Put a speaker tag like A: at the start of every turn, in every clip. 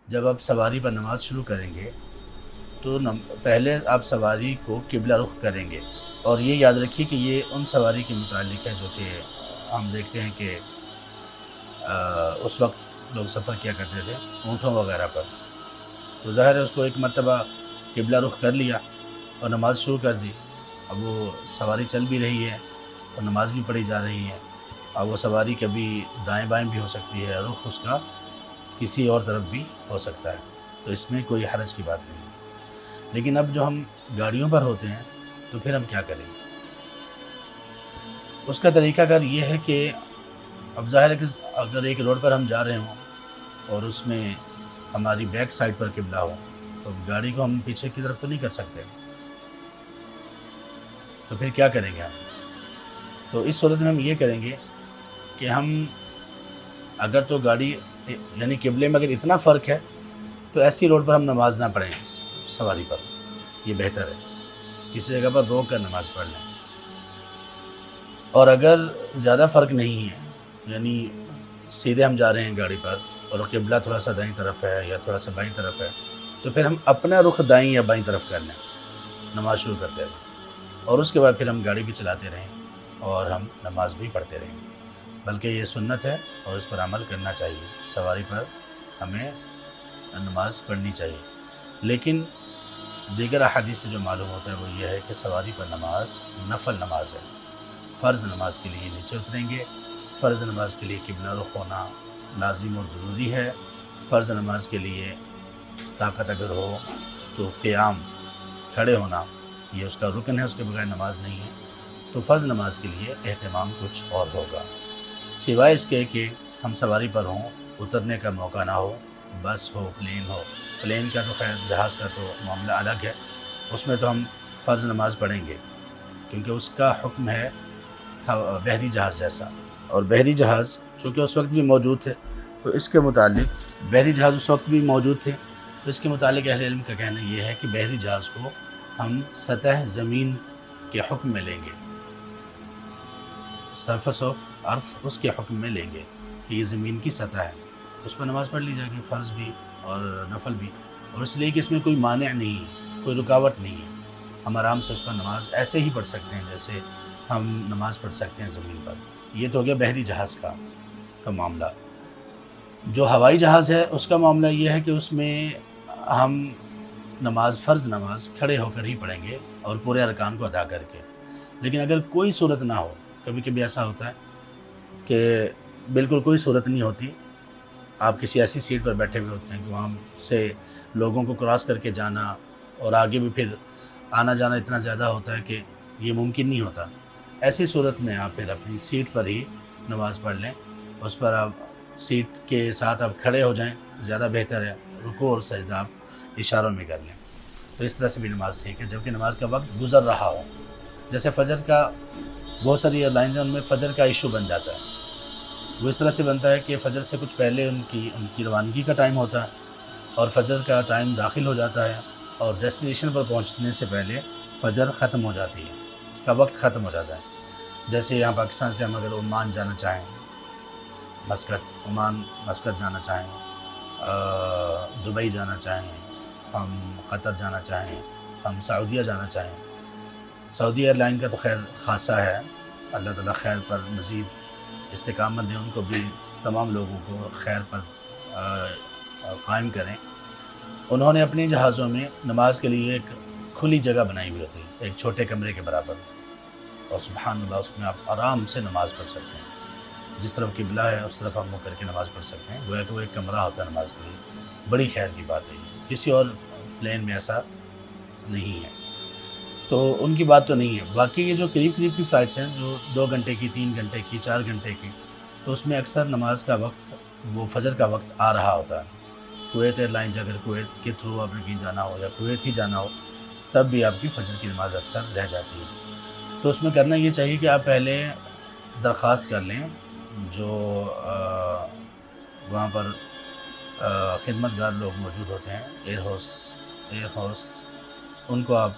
A: جب آپ سواری پر نماز شروع کریں گے تو پہلے آپ سواری کو قبلہ رخ کریں گے، اور یہ یاد رکھیے کہ یہ ان سواری کے متعلق ہے جو کہ ہم دیکھتے ہیں کہ اس وقت لوگ سفر کیا کرتے تھے اونٹوں وغیرہ پر، تو ظاہر ہے اس کو ایک مرتبہ قبلہ رخ کر لیا اور نماز شروع کر دی۔ اب وہ سواری چل بھی رہی ہے اور نماز بھی پڑھی جا رہی ہے، اب وہ سواری کبھی دائیں بائیں بھی ہو سکتی ہے، رخ اس کا کسی اور طرف بھی ہو سکتا ہے، تو اس میں کوئی حرج کی بات نہیں ہے۔ لیکن اب جو ہم گاڑیوں پر ہوتے ہیں تو پھر ہم کیا کریں گے؟ اس کا طریقہ کار یہ ہے کہ اب ظاہر ہے کہ اگر ایک روڈ پر ہم جا رہے ہوں اور اس میں ہماری بیک سائڈ پر قبلہ ہو تو گاڑی کو ہم پیچھے کی طرف تو نہیں کر سکتے، تو پھر کیا کریں گے ہم؟ تو اس صورت میں ہم یہ کریں گے کہ ہم اگر تو گاڑی یعنی قبلے میں اگر اتنا فرق ہے تو ایسی روڈ پر ہم نماز نہ پڑھیں سواری پر، یہ بہتر ہے، کسی جگہ پر روک کر نماز پڑھ لیں۔ اور اگر زیادہ فرق نہیں ہے، یعنی سیدھے ہم جا رہے ہیں گاڑی پر اور قبلہ تھوڑا سا دائیں طرف ہے یا تھوڑا سا بائیں طرف ہے، تو پھر ہم اپنا رخ دائیں یا بائیں طرف کر لیں نماز شروع کرتے ہیں، اور اس کے بعد پھر ہم گاڑی بھی چلاتے رہیں اور ہم نماز بھی پڑھتے رہیں، بلکہ یہ سنت ہے اور اس پر عمل کرنا چاہیے، سواری پر ہمیں نماز پڑھنی چاہیے۔ لیکن دیگر احادیث سے جو معلوم ہوتا ہے وہ یہ ہے کہ سواری پر نماز نفل نماز ہے، فرض نماز کے لیے نیچے اتریں گے، فرض نماز کے لیے قبلہ رخ ہونا لازم اور ضروری ہے، فرض نماز کے لیے طاقت اگر ہو تو قیام کھڑے ہونا یہ اس کا رکن ہے، اس کے بغیر نماز نہیں ہے، تو فرض نماز کے لیے اہتمام کچھ اور ہوگا، سوائے اس کے کہ ہم سواری پر ہوں، اترنے کا موقع نہ ہو، بس ہو، پلین ہو، پلین کا تو خیر جہاز کا تو معاملہ الگ ہے، اس میں تو ہم فرض نماز پڑھیں گے کیونکہ اس کا حکم ہے بحری جہاز جیسا، اور بحری جہاز چونکہ اس وقت بھی موجود تھے تو اس کے متعلق بحری جہاز اس وقت بھی موجود تھے تو اس کے متعلق اہل علم کا کہنا یہ ہے کہ بحری جہاز کو ہم سطح زمین کے حکم میں لیں گے، سرفس آف ارتھ اس کے حکم میں لیں گے کہ یہ زمین کی سطح ہے، اس پر نماز پڑھ لی جائے گی، فرض بھی اور نفل بھی، اور اس لیے کہ اس میں کوئی مانع نہیں ہے، کوئی رکاوٹ نہیں ہے، ہم آرام سے اس پر نماز ایسے ہی پڑھ سکتے ہیں جیسے ہم نماز پڑھ سکتے ہیں زمین پر۔ یہ تو ہو گیا بحری جہاز کا معاملہ۔ جو ہوائی جہاز ہے اس کا معاملہ یہ ہے کہ اس میں ہم نماز فرض نماز کھڑے ہو کر ہی پڑھیں گے اور پورے ارکان کو ادا کر کے، لیکن اگر کوئی صورت نہ ہو، کبھی کبھی ایسا ہوتا ہے کہ بالکل کوئی صورت نہیں ہوتی، آپ کسی ایسی سیٹ پر بیٹھے ہوئے ہوتے ہیں کہ وہاں سے لوگوں کو کراس کر کے جانا اور آگے بھی پھر آنا جانا اتنا زیادہ ہوتا ہے کہ یہ ممکن نہیں ہوتا، ایسی صورت میں آپ پھر اپنی سیٹ پر ہی نماز پڑھ لیں، اس پر آپ سیٹ کے ساتھ آپ کھڑے ہو جائیں، زیادہ بہتر ہے، رکوع اور سجدہ آپ اشاروں میں کر لیں، تو اس طرح سے بھی نماز ٹھیک ہے، جبکہ نماز کا وقت گزر رہا ہو، جیسے فجر کا بہت ساری ایئر لائنز ہیں ان میں فجر کا ایشو بن جاتا ہے، وہ اس طرح سے بنتا ہے کہ فجر سے کچھ پہلے ان کی روانگی کا ٹائم ہوتا ہے اور فجر کا ٹائم داخل ہو جاتا ہے اور ڈیسٹینیشن پر پہنچنے سے پہلے فجر ختم ہو جاتی ہے، کا وقت ختم ہو جاتا ہے۔ جیسے یہاں پاکستان سے ہم اگر عمان جانا چاہیں، عمان مسقط جانا چاہیں، دبئی جانا چاہیں، ہم قطر جانا چاہیں، ہم سعودیہ جانا چاہیں، سعودی ایئر لائن کا تو خیر خاصہ ہے، اللہ تعالیٰ خیر پر مزید استقامت دیں، ان کو بھی تمام لوگوں کو خیر پر قائم کریں۔ انہوں نے اپنے جہازوں میں نماز کے لیے ایک کھلی جگہ بنائی ہوئی ہوتی ہے، ایک چھوٹے کمرے کے برابر، اور سبحان اللہ اس میں آپ آرام سے نماز پڑھ سکتے ہیں، جس طرف قبلہ ہے اس طرف آپ منہ کر کے نماز پڑھ سکتے ہیں، گویا کہ وہ ایک کمرہ ہوتا ہے نماز کے لیے، بڑی خیر کی بات ہے، کسی اور پلین میں ایسا نہیں ہے، تو ان کی بات تو نہیں ہے۔ باقی یہ جو قریب کی فلائٹس ہیں جو 2 گھنٹے کی، 3 گھنٹے کی، 4 گھنٹے کی، تو اس میں اکثر نماز کا وقت وہ فجر کا وقت آ رہا ہوتا ہے۔ کویت ایئر لائنز اگر کویت کے تھرو آپ نے کہیں جانا ہو یا کویت ہی جانا ہو تب بھی آپ کی فجر کی نماز اکثر رہ جاتی ہے، تو اس میں کرنا یہ چاہیے کہ آپ پہلے درخواست کر لیں، جو وہاں پر خدمت گار لوگ موجود ہوتے ہیں، ایئر ہوسٹ، ان کو آپ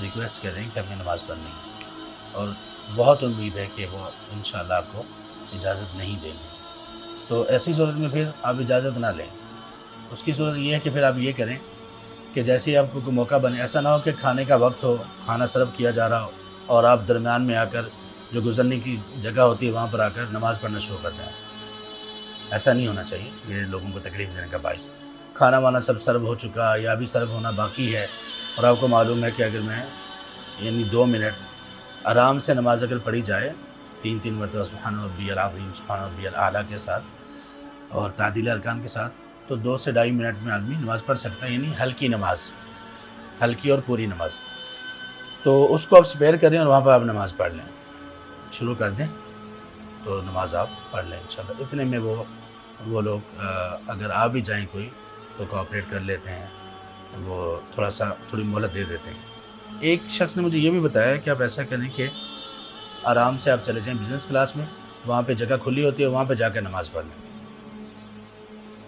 A: ریکویسٹ کریں کہ ہمیں نماز پڑھنی ہے، اور بہت امید ہے کہ وہ انشاءاللہ آپ کو اجازت نہیں دیں گے، تو ایسی صورت میں پھر آپ اجازت نہ لیں، اس کی صورت یہ ہے کہ پھر آپ یہ کریں کہ جیسے ہی آپ کو کوئی موقع بنے، ایسا نہ ہو کہ کھانے کا وقت ہو، کھانا سرو کیا جا رہا ہو اور آپ درمیان میں آ کر جو گزرنے کی جگہ ہوتی ہے وہاں پر آ کر نماز پڑھنا شروع کر دیں۔ ایسا نہیں ہونا چاہیے، یہ لوگوں کو تکلیف دینے کا باعث ہے۔ کھانا وانا سب سرو ہو چکا یا ابھی سرو ہونا باقی ہے اور آپ کو معلوم ہے کہ اگر میں یعنی 2 منٹ آرام سے نماز اگر پڑھی جائے 3 مرتبہ سبحان ربی العظیم سبحان ربی الاعلیٰ کے ساتھ اور تعدیل ارکان کے ساتھ، تو 2 سے 2.5 منٹ میں آدمی نماز پڑھ سکتا ہے، یعنی ہلکی نماز، ہلکی اور پوری نماز۔ تو اس کو آپ سپیئر کریں اور وہاں پر آپ نماز پڑھ لیں، شروع کر دیں تو نماز آپ پڑھ لیں انشاءاللہ۔ اتنے میں وہ لوگ اگر آ بھی جائیں کوئی تو کوآپریٹ کر لیتے ہیں، وہ تھوڑی مہلت دے دیتے ہیں۔ ایک شخص نے مجھے یہ بھی بتایا کہ آپ ایسا کریں کہ آرام سے آپ چلے جائیں بزنس کلاس میں، وہاں پہ جگہ کھلی ہوتی ہے، وہاں پہ جا کے نماز پڑھ لیں۔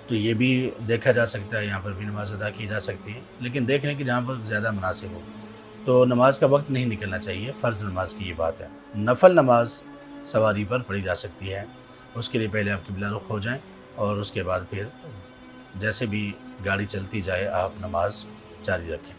A: تو یہ بھی دیکھا جا سکتا ہے، یہاں پر بھی نماز ادا کی جا سکتی ہے، لیکن دیکھ لیں کہ جہاں پر زیادہ مناسب ہو۔ تو نماز کا وقت نہیں نکلنا چاہیے، فرض نماز کی یہ بات ہے۔ نفل نماز سواری پر پڑھی جا سکتی ہے، اس کے لیے پہلے آپ قبلہ رخ ہو جائیں اور اس کے بعد پھر جیسے بھی گاڑی چلتی جائے آپ نماز جاری رکھیں۔